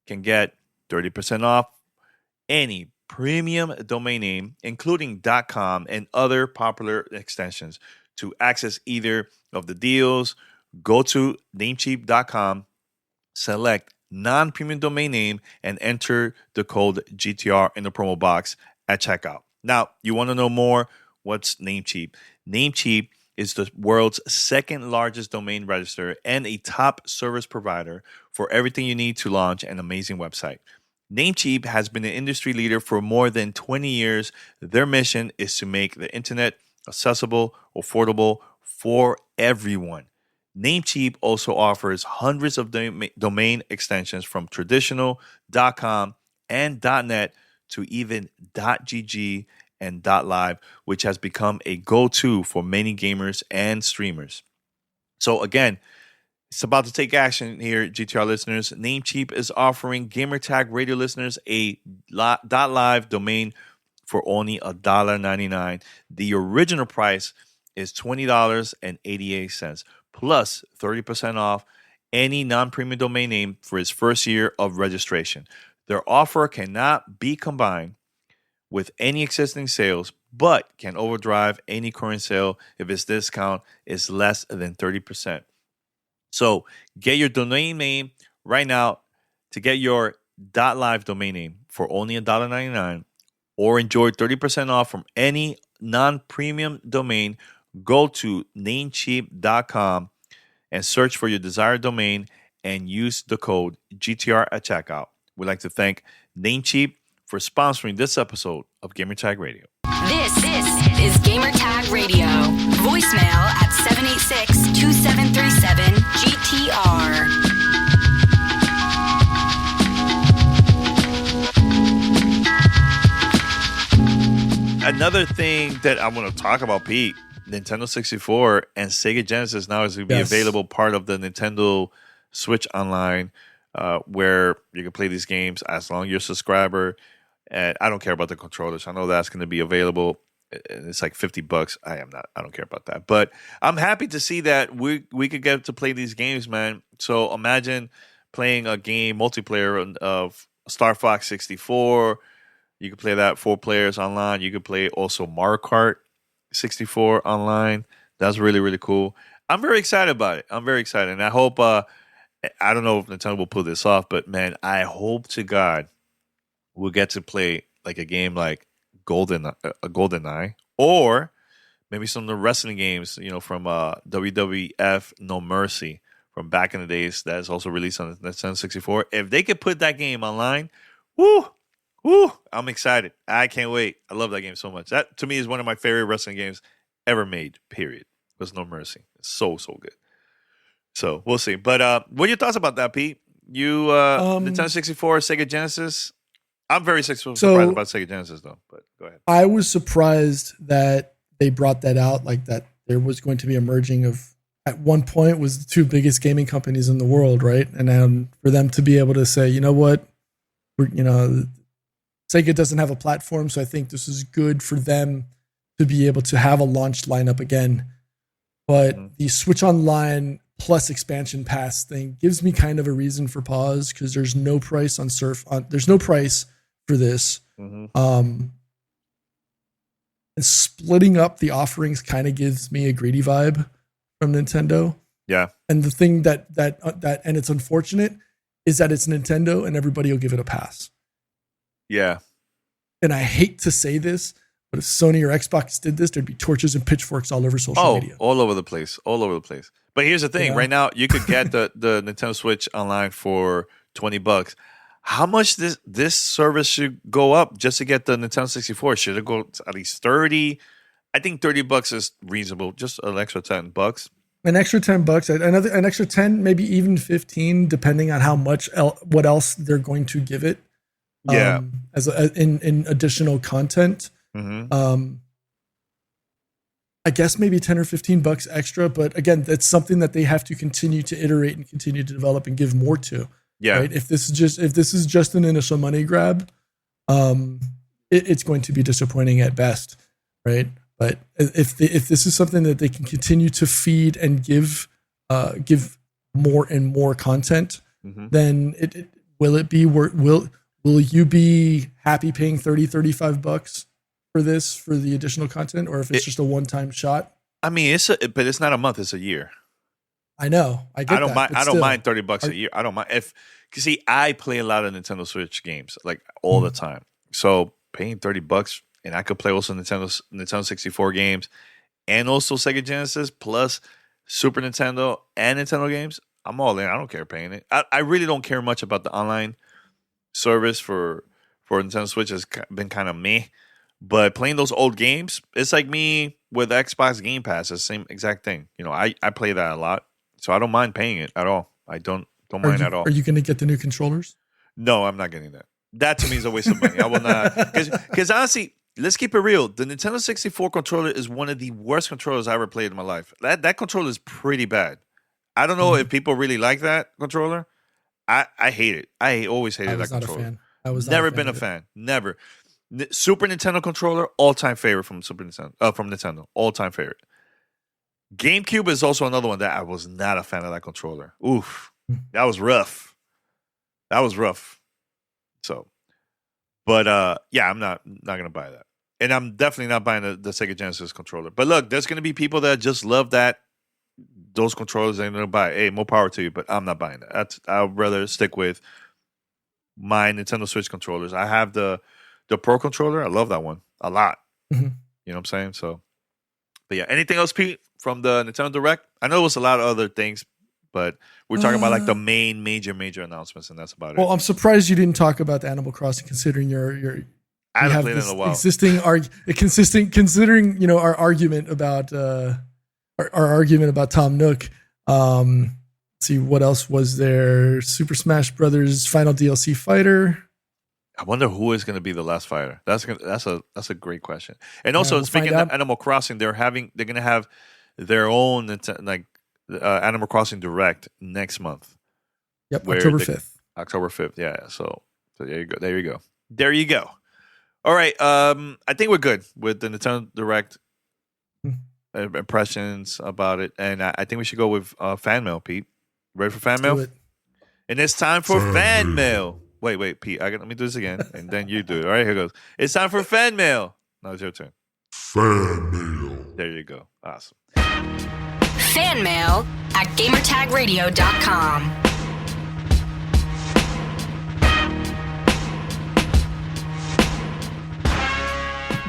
can get 30% off any premium domain name, including .com and other popular extensions. To access either of the deals, go to namecheap.com, select non-premium domain name, and enter the code GTR in the promo box at checkout. Now, you want to know more? What's Namecheap? Namecheap is the world's second largest domain register and a top service provider for everything you need to launch an amazing website. Namecheap has been an industry leader for more than 20 years. Their mission is to make the internet accessible, affordable for everyone. Namecheap also offers hundreds of domain extensions from traditional .com and .net to even .gg and .live, which has become a go-to for many gamers and streamers. So again, it's about to take action here, GTR listeners. Namecheap is offering Gamertag radio listeners a .live domain for only $1.99. The original price is $20.88, plus 30% off any non-premium domain name for its first year of registration. Their offer cannot be combined with any existing sales, but can overdrive any current sale if its discount is less than 30%. So get your domain name right now to get your .live domain name for only $1.99 or enjoy 30% off from any non-premium domain. Go to namecheap.com and search for your desired domain and use the code GTR at checkout. We'd like to thank Namecheap for sponsoring this episode of Gamertag Radio. This is Gamertag Radio. Voicemail at 786-2737-GTR. Another thing that I want to talk about, Pete, Nintendo 64 and Sega Genesis now is going to be available part of the Nintendo Switch Online, where you can play these games as long as you're a subscriber. And I don't care about the controllers. I know that's going to be available. It's like $50. I don't care about that. But I'm happy to see that we could get to play these games, man. So imagine playing a game multiplayer of Star Fox 64. You can play that 4 players online. You can play also Mario Kart 64 online. That's really, really cool. I'm very excited about it. I'm very excited. And I hope, I don't know if Nintendo will pull this off, but man, I hope to God we'll get to play like a game like GoldenEye, or maybe some of the wrestling games, from WWF No Mercy from back in the days. That's also released on the Nintendo 64. If they could put that game online, woo, I'm excited. I can't wait. I love that game so much. That to me is one of my favorite wrestling games ever made, period. Was No Mercy. It's so good. So we'll see. But what are your thoughts about that, Pete? You Nintendo 64, Sega Genesis? I'm very surprised about Sega Genesis, though. But go ahead. I was surprised that they brought that out, like that there was going to be a merging of, at one point, was the 2 biggest gaming companies in the world, right? And for them to be able to say, you know what, Sega doesn't have a platform, so I think this is good for them to be able to have a launch lineup again. But the Switch Online plus expansion pass thing gives me kind of a reason for pause, because there's no price on there's no price for this. And splitting up the offerings kind of gives me a greedy vibe from Nintendo. Yeah. And the thing that and it's unfortunate is that it's Nintendo and everybody will give it a pass. Yeah. And I hate to say this, but if Sony or Xbox did this, there'd be torches and pitchforks all over social media. All over the place. But here's the thing. Right now, you could get the Nintendo Switch Online for $20. How much this service should go up just to get the Nintendo 64? Should it go to at least $30? I think $30 is reasonable. Just an extra $10. An extra $10, an extra 10, maybe even 15, depending on how much what else they're going to give it. Yeah, in additional content. I guess maybe $10 or $15 extra, but again, that's something that they have to continue to iterate and continue to develop and give more to. Yeah. Right? If this is just an initial money grab, it's going to be disappointing at best, right? But if this is something that they can continue to feed and give more and more content, then will it be will you be happy paying $30-$35 for this for the additional content, or if it's just a one-time shot? I mean, but it's not a month; it's a year. I know. I don't mind. I don't mind $30 a year. I don't mind see, I play a lot of Nintendo Switch games like all the time. So paying $30 and I could play also Nintendo 64 games and also Sega Genesis plus Super Nintendo and Nintendo games. I'm all in. I don't care paying it. I really don't care much about the online service for Nintendo Switch. Has been kind of meh. But playing those old games, it's like me with Xbox Game Pass. It's the same exact thing. I play that a lot. So I don't mind paying it at all. I don't mind at all. Are you going to get the new controllers? No, I'm not getting that. That to me is a waste of money. I will not. Because honestly, let's keep it real. The Nintendo 64 controller is one of the worst controllers I ever played in my life. That controller is pretty bad. I don't know if people really like that controller. I hate it. I always hated that controller. Fan. I was never been a fan. Never. Super Nintendo controller, all-time favorite from Nintendo. All-time favorite. GameCube is also another one that I was not a fan of that controller. Oof. That was rough. So, but yeah, I'm not gonna buy that, and I'm definitely not buying the Sega Genesis controller. But look, there's gonna be people that just love those controllers and they're gonna buy it. Hey, more power to you, but I'm not buying that. I'd rather stick with my Nintendo Switch controllers. I have the Pro controller. I love that one a lot. You know what I'm saying? So, but yeah, anything else, Pete, from the Nintendo Direct? I know it was a lot of other things, but we're talking about like the main major announcements, and that's about it. Well, I'm surprised you didn't talk about the Animal Crossing, considering I haven't played it in a while. Considering our argument about Tom Nook. Let's see, what else was there? Super Smash Brothers Final DLC Fighter. I wonder who is going to be the last fighter. That's a great question. And also, speaking of Animal Crossing, they're going to have their own Animal Crossing Direct next month. Yep, October 5th. October 5th, yeah. So there you go. All right, I think we're good with the Nintendo Direct impressions about it, and I think we should go with fan mail. Pete, ready for fan mail? And it's time for fan mail. Wait, Pete. Let me do this again, and then you do it. All right, here goes. It's time for fan mail. Now it's your turn. Fan mail. There you go. Awesome. Fan mail at gamertagradio.com.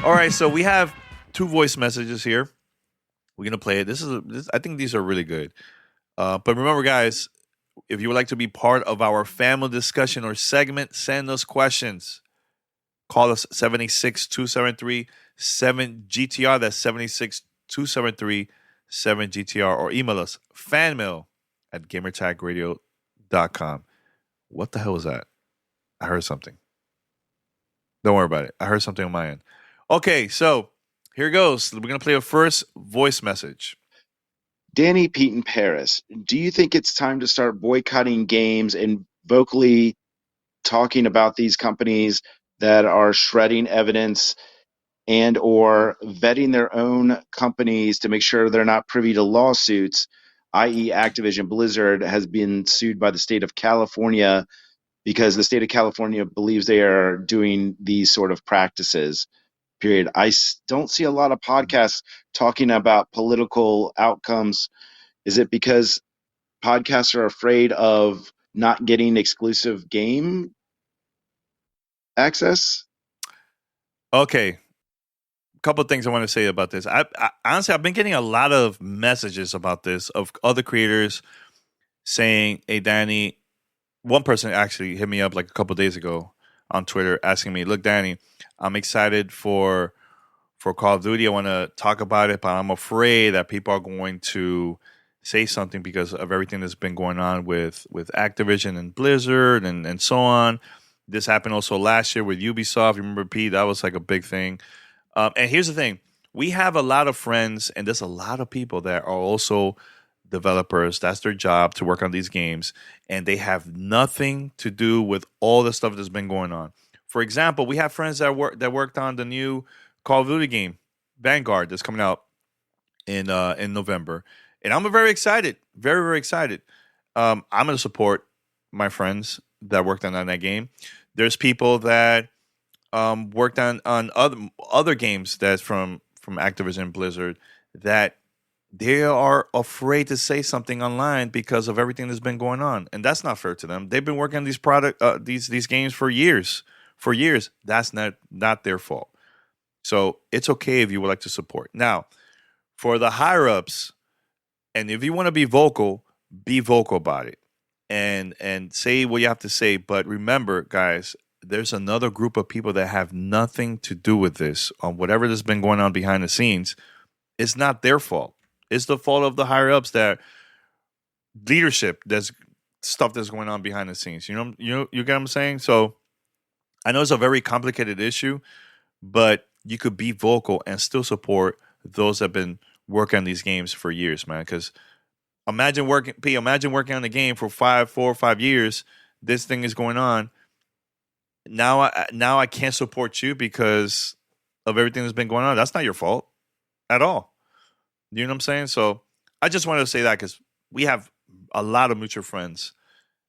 All right, so we have 2 voice messages here. We're gonna play it. I think these are really good. But remember, guys, if you would like to be part of our family discussion or segment, send us questions. Call us 786-273-7GTR. That's 786-273-7GTR. Or email us fanmail@gamertagradio.com. What the hell was that? I heard something. Don't worry about it. I heard something on my end. Okay, so here goes. We're going to play a first voice message. Danny, Pete, and Paris, do you think it's time to start boycotting games and vocally talking about these companies that are shredding evidence and or vetting their own companies to make sure they're not privy to lawsuits, i.e. Activision Blizzard has been sued by the state of California because the state of California believes they are doing these sort of practices, period. I don't see a lot of podcasts talking about political outcomes. Is it because podcasts are afraid of not getting exclusive game access? Okay. A couple of things I want to say about this. I honestly, I've been getting a lot of messages about this of other creators saying, hey, Danny, one person actually hit me up like a couple of days ago on Twitter asking me, look, Danny, I'm excited for Call of Duty. I want to talk about it, but I'm afraid that people are going to say something because of everything that's been going on with Activision and Blizzard and so on. This happened also last year with Ubisoft. You remember, Pete? That was like a big thing. And here's the thing. We have a lot of friends, and there's a lot of people that are also developers. That's their job, to work on these games, and they have nothing to do with all the stuff that's been going on. for example, we have friends that worked on the new Call of Duty game, Vanguard, that's coming out in November, and I'm very excited, very very excited. I'm going to support my friends that worked on that game. There's people that worked on other games that's from Activision Blizzard that they are afraid to say something online because of everything that's been going on, and that's not fair to them. They've been working on these games for years. For years, that's not their fault. So it's okay if you would like to support. Now, for the higher ups, and if you want to be vocal about it, and say what you have to say. But remember, guys, there's another group of people that have nothing to do with this. On whatever that's been going on behind the scenes, it's not their fault. It's the fault of the higher ups, that leadership. There's stuff that's going on behind the scenes. You get what I'm saying? So I know it's a very complicated issue, but you could be vocal and still support those that have been working on these games for years, man. Because imagine working on the game for 4 or 5 years. This thing is going on. Now I can't support you because of everything that's been going on. That's not your fault at all. You know what I'm saying? So I just wanted to say that because we have a lot of mutual friends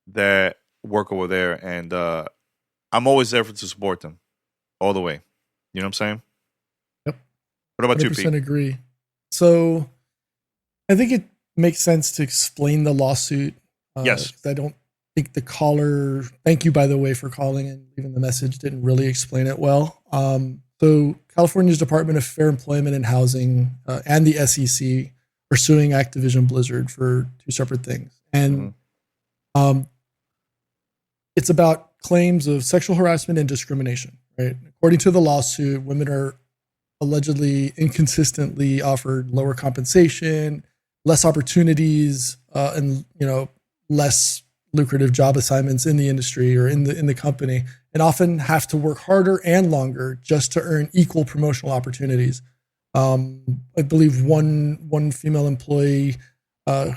that work over there, and I'm always there to support them all the way. You know what I'm saying? Yep. What about you, Pete? 100% agree. So I think it makes sense to explain the lawsuit. Yes. I don't think the caller, thank you, by the way, for calling and leaving the message, didn't really explain it well. So California's Department of Fair Employment and Housing and the SEC are suing Activision Blizzard for two separate things. And it's about claims of sexual harassment and discrimination, right? According to the lawsuit, women are allegedly inconsistently offered lower compensation, less opportunities, and less lucrative job assignments in the industry or in the company, and often have to work harder and longer just to earn equal promotional opportunities. I believe one female employee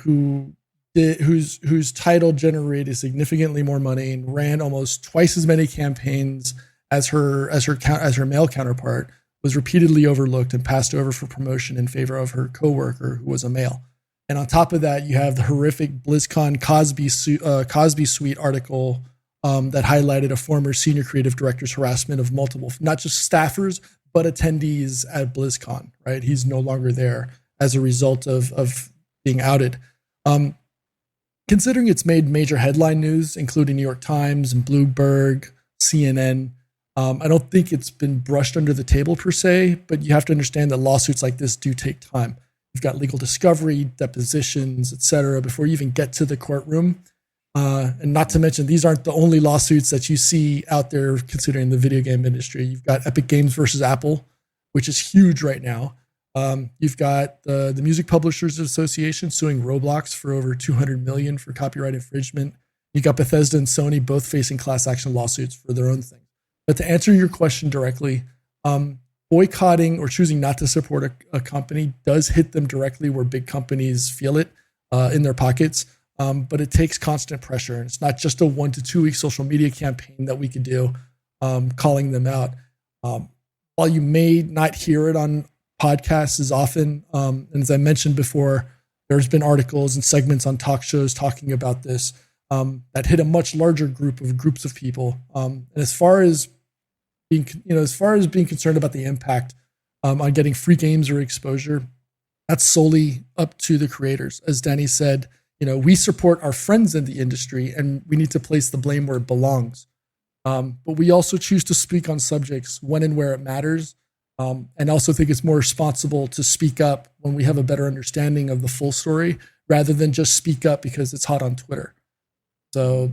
whose title generated significantly more money and ran almost twice as many campaigns as her male counterpart was repeatedly overlooked and passed over for promotion in favor of her coworker who was a male. And on top of that, you have the horrific BlizzCon Cosby Suite article that highlighted a former senior creative director's harassment of multiple, not just staffers, but attendees at BlizzCon, right? He's no longer there as a result of being outed. Considering it's made major headline news, including New York Times and Bloomberg, CNN, I don't think it's been brushed under the table per se, but you have to understand that lawsuits like this do take time. You've got legal discovery, depositions, et cetera, before you even get to the courtroom. And not to mention, these aren't the only lawsuits that you see out there considering the video game industry. You've got Epic Games versus Apple, which is huge right now. You've got the Music Publishers Association suing Roblox for over $200 million for copyright infringement. You got Bethesda and Sony both facing class action lawsuits for their own thing. But to answer your question directly, boycotting or choosing not to support a company does hit them directly where big companies feel it in their pockets. But it takes constant pressure. And it's not just a 1 to 2 week social media campaign that we could do calling them out. While you may not hear it on podcasts as often, and as I mentioned before, there's been articles and segments on talk shows talking about this that hit a much larger groups of people. And as far as being concerned about the impact on getting free games or exposure, that's solely up to the creators. As Danny said, we support our friends in the industry and we need to place the blame where it belongs. But we also choose to speak on subjects when and where it matters. And also think it's more responsible to speak up when we have a better understanding of the full story rather than just speak up because it's hot on Twitter. So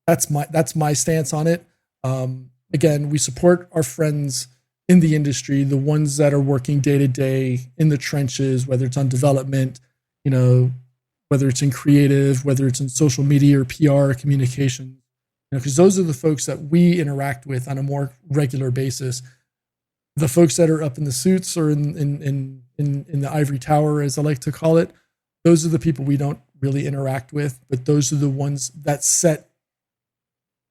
that's my stance on it. Again, we support our friends in the industry, the ones that are working day to day in the trenches, whether it's on development, whether it's in creative, whether it's in social media or PR or communication, because those are the folks that we interact with on a more regular basis. The folks that are up in the suits or in the ivory tower, as I like to call it, those are the people we don't really interact with, but those are the ones that set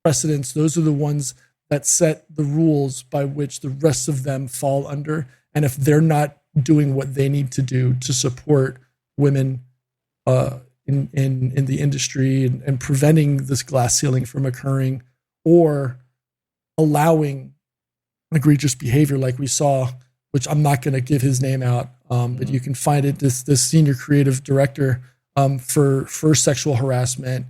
precedents. Those are the ones that set the rules by which the rest of them fall under. And if they're not doing what they need to do to support women in the industry and preventing this glass ceiling from occurring, or allowing egregious behavior like we saw, which I'm not going to give his name out, but you can find it, this senior creative director for sexual harassment.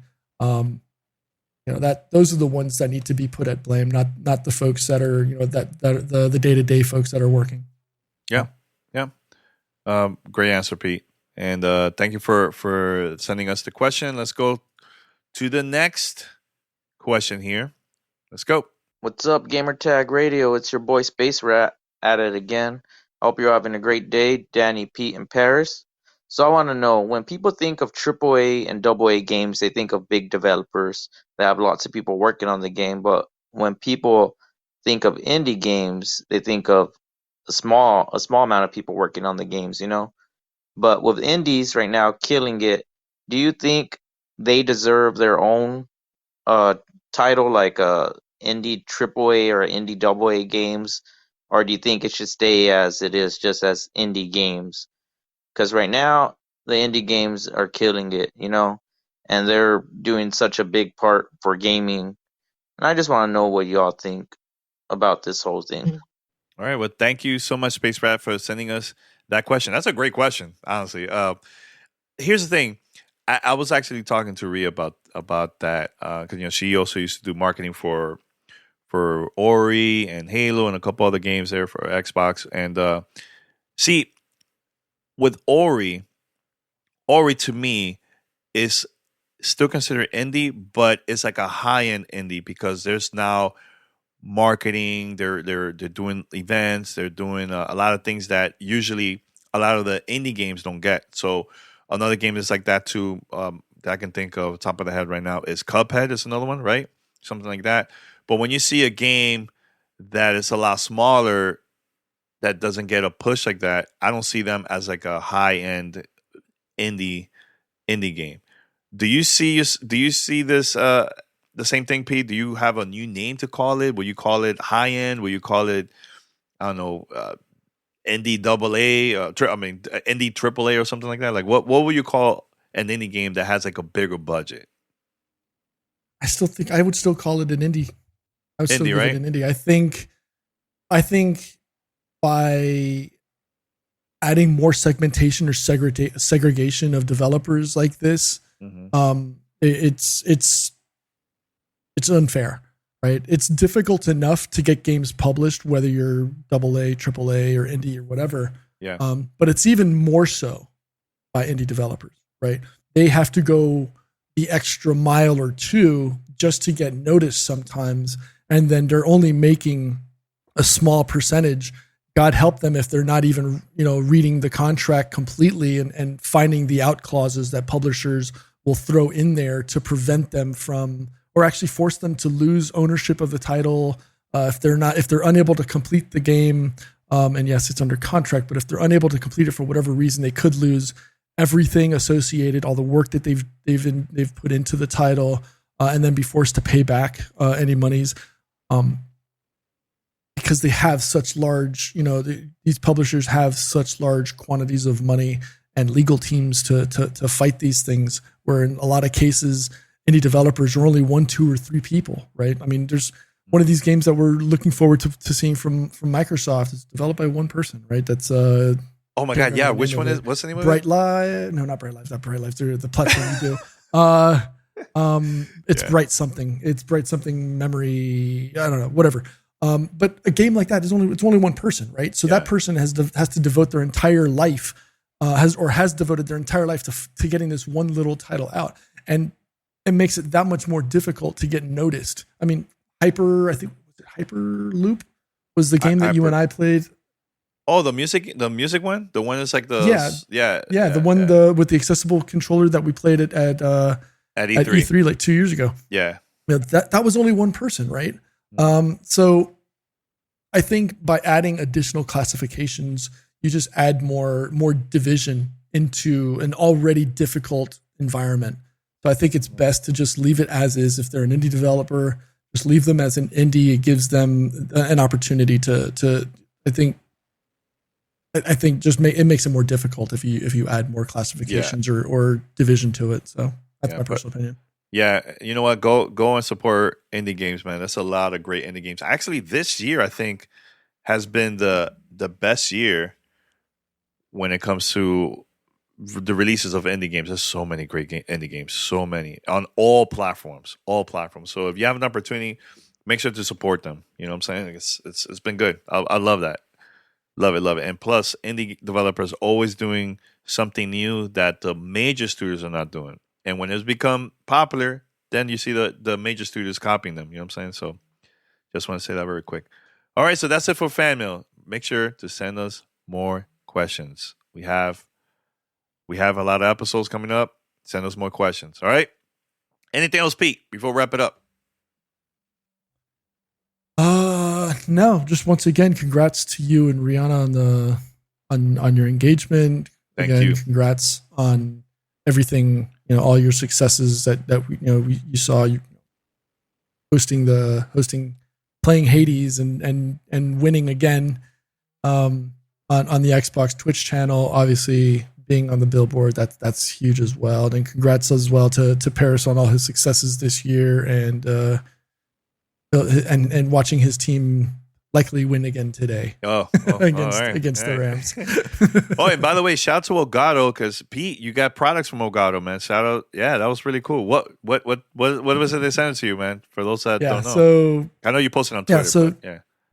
That those are the ones that need to be put at blame, not the folks that are, that the day-to-day folks that are working. Yeah. Great answer, Pete. And thank you for sending us the question. Let's go to the next question here. Let's go. What's up, Gamertag Radio? It's your boy Space Rat at it again. I hope you're having a great day, Danny, Pete, and Paris. So I want to know, when people think of AAA and AA games, they think of big developers that have lots of people working on the game. But when people think of indie games, they think of a small amount of people working on the games, But with indies right now killing it, do you think they deserve their own title, like indie AAA or indie AA games, or do you think it should stay as it is, just as indie games? Because right now the indie games are killing it, and they're doing such a big part for gaming. And I just want to know what y'all think about this whole thing. All right. Well, thank you so much, Space Rat, for sending us that question. That's a great question, honestly. Here's the thing. I was actually talking to Rhea about that because she also used to do marketing for Ori and Halo and a couple other games there for Xbox. And see, with Ori to me is still considered indie, but it's like a high end indie because there's now marketing. They're doing events. They're doing a lot of things that usually a lot of the indie games don't get. So another game that's like that too, that I can think of top of the head right now is Cuphead. Is another one, right? Something like that. But when you see a game that is a lot smaller, that doesn't get a push like that, I don't see them as like a high end indie game. Do you see this the same thing, Pete? Do you have a new name to call it? Will you call it high end? Will you call it, I don't know, indie AA? Indie AAA or something like that? Like what will you call an indie game that has like a bigger budget? I still think I would still call it an indie. I would still give it an indie. I think by adding more segmentation or segregation of developers like this, it's unfair, right? It's difficult enough to get games published, whether you're AA, AAA, or indie or whatever. Yeah. But it's even more so by indie developers, right? They have to go the extra mile or two just to get noticed sometimes, and then they're only making a small percentage. God help them if they're not even, reading the contract completely and finding the out clauses that publishers will throw in there to prevent them from, or actually force them to lose ownership of the title if they're unable to complete the game. And yes, it's under contract, but if they're unable to complete it for whatever reason, they could lose everything associated, all the work that they've put into the title, and then be forced to pay back any monies. Because they have such large, these publishers have such large quantities of money and legal teams to fight these things, where in a lot of cases, indie developers are only 1, 2, or 3 people, right? I mean, there's one of these games that we're looking forward to seeing from Microsoft. It's developed by one person, right? That's oh my god, yeah. Which one is? What's the name of it? Bright Live? No, not Bright Lives. Not Bright Lives. They're the platform you do. It's Bright something. It's Bright something memory. I don't know. Whatever. But a game like that it's only one person, right? So that person has to devote their entire life, has devoted their entire life to getting this one little title out, and it makes it that much more difficult to get noticed. I mean, Hyperloop was the game that you and I played. Oh, the music one, the one that's like the the one with the accessible controller that we played at E3. At E3 like 2 years ago. Yeah, that was only one person, right? So I think by adding additional classifications, you just add more division into an already difficult environment. So I think it's best to just leave it as is. If they're an indie developer, just leave them as an indie. It gives them an opportunity to I think just it makes it more difficult if you add more classifications or division to it. So that's my personal opinion. Yeah, you know what? Go and support indie games, man. That's a lot of great indie games. Actually, this year I think has been the best year when it comes to the releases of indie games. There's so many great indie games, so many on all platforms. So if you have an opportunity, make sure to support them. You know what I'm saying? It's been good. I love that. Love it. And plus, indie developers always doing something new that the major studios are not doing. And when it's become popular, then you see the major studios copying them. You know what I'm saying? So just want to say that very quick. All right, so that's it for fan mail. Make sure to send us more questions. We have a lot of episodes coming up. Send us more questions. All right? Anything else, Pete, before we wrap it up? No, just once again, congrats to you and Rihanna on your engagement. Thank you. Congrats on everything, all your successes that you saw, you hosting, playing Hades and winning again on the Xbox Twitch channel. Obviously, being on the Billboard, that's huge as well. And congrats as well to Paris on all his successes this year and watching his team likely win again today. Against the Rams. Oh, and by the way, shout out to Elgato, because Pete, you got products from Elgato, man. Shout out, yeah, that was really cool. What was it they sent it to you, man? For those that don't know, so I know you posted on Twitter.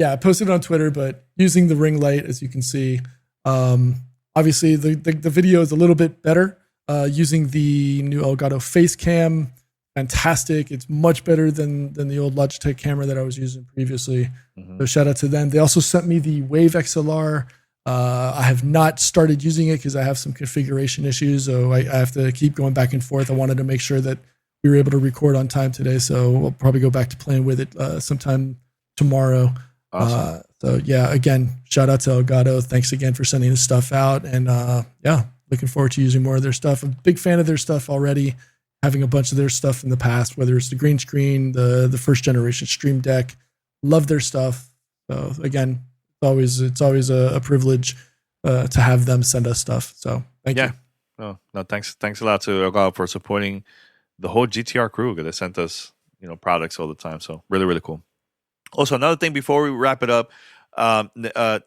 I posted it on Twitter, but using the ring light, as you can see, obviously the video is a little bit better. Using the new Elgato face cam. Fantastic. It's much better than the old Logitech camera that I was using previously. Mm-hmm. So shout out to them. They also sent me the Wave XLR. I have not started using it because I have some configuration issues. So I have to keep going back and forth. I wanted to make sure that we were able to record on time today. So we'll probably go back to playing with it sometime tomorrow. Awesome. So yeah, again, shout out to Elgato. Thanks again for sending this stuff out. And looking forward to using more of their stuff. I'm a big fan of their stuff already. Having a bunch of their stuff in the past, whether it's the green screen, the first generation Stream Deck, love their stuff. So again, it's always a privilege to have them send us stuff. So thank you. No, thanks a lot to Elgato for supporting the whole GTR crew. They sent us products all the time. So really, really cool. Also, another thing before we wrap it up,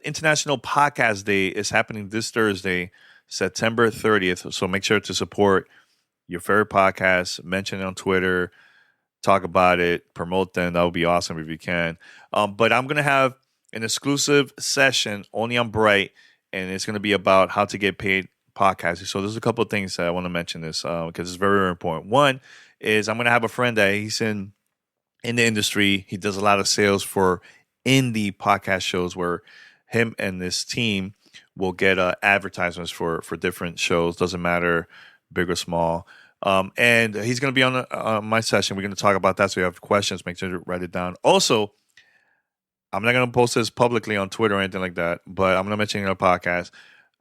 International Podcast Day is happening this Thursday, September 30th. So make sure to support your favorite podcast, mention it on Twitter, talk about it, promote them. That would be awesome if you can. But I'm going to have an exclusive session only on Bright, and it's going to be about how to get paid podcasting. So there's a couple of things that I want to mention this because it's very, very important. One is I'm going to have a friend that he's in the industry. He does a lot of sales for indie podcast shows where him and this team will get advertisements for different shows. Doesn't matter big or small. And he's going to be on my session. We're going to talk about that. So if you have questions, make sure to write it down. Also, I'm not going to post this publicly on Twitter or anything like that, but I'm going to mention it in a podcast.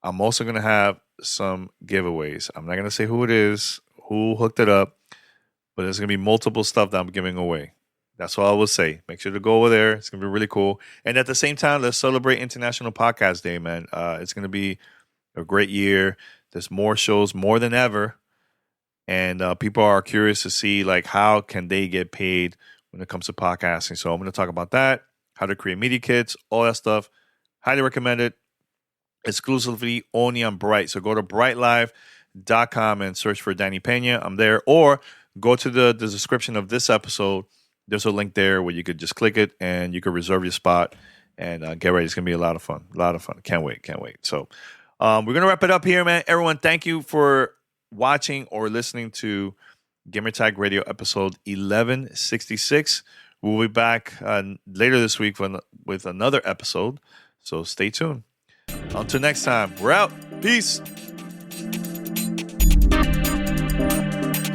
I'm also going to have some giveaways. I'm not going to say who it is, who hooked it up, but there's going to be multiple stuff that I'm giving away. That's all I will say. Make sure to go over there. It's going to be really cool. And at the same time, let's celebrate International Podcast Day, man. It's going to be a great year. There's more shows, more than ever. And people are curious to see, how can they get paid when it comes to podcasting. So I'm going to talk about that, how to create media kits, all that stuff. Highly recommend it. Exclusively only on Bright. So go to brightlive.com and search for Danny Pena. I'm there. Or go to the description of this episode. There's a link there where you could just click it and you could reserve your spot and get ready. It's going to be a lot of fun. Can't wait. So we're going to wrap it up here, man. Everyone, thank you for watching or listening to Gamertag Radio episode 1166. We'll be back later this week with another episode. So stay tuned. Until next time, we're out. Peace.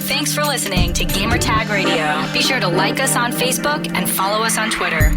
Thanks for listening to Gamertag Radio. Be sure to like us on Facebook and follow us on Twitter.